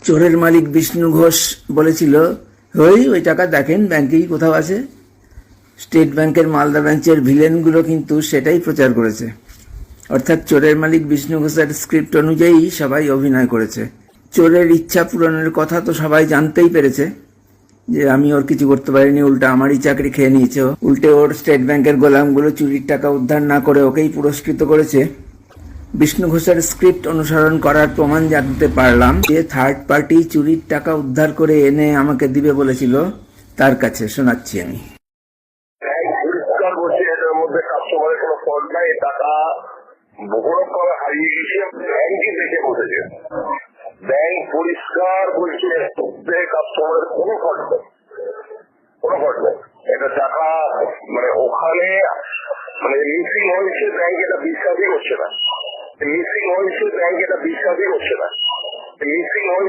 চোরের মালিক বিষ্ণু ঘোষ বলেছিল, ওই টাকা দেখেন ব্যাংকেই কোথাও আছে। স্টেট ব্যাংকের মালদা ব্রাঞ্চের ভিলেনগুলো কিন্তু সেটাই প্রচার করেছে। অর্থাৎ চোরের মালিক বিষ্ণু ঘোষের স্ক্রিপ্ট অনুযায়ী সবাই অভিনয় করেছে। চোরের ইচ্ছা পূরণের কথা তো সবাই জানতেই পেরেছে যে আমি ওর কিছু করতে পারিনি, উল্টা আমারই চাকরি খেয়ে নিয়েছে। উল্টে ওর স্টেট ব্যাংকের গোলামগুলো চুরির টাকা উদ্ধার না করে ওকেই পুরস্কৃত করেছে। বিষ্ণু ঘোষের স্ক্রিপ্ট অনুসরণ করার প্রমাণ জানতে পারলাম যে থার্ড পার্টি চুরির টাকা উদ্ধার করে এনে আমাকে দিবে বলেছিল, তার কাছে শোনাচ্ছি আমি। পরিষ্কার বলছে এটার মধ্যে কাস্টমারের কোনো ফল্ট নাই, টাকা বহুরকম হারিয়ে গেছে, ব্যাংকে দেখে বসেছে। ব্যাংক পরিষ্কার বলছে কাস্টমারের কোনো ফল্ট নেই, কোনো ফল্ট নেই। এটা টাকা মানে ওখানে মানে মিসিং হয়েছে, ব্যাংক এটা বিশ্বাসই করছে না। মিসিং হয়েছে, ব্যাংক এটা বিশ্বাসই করছে না। মিসিং হয়েছে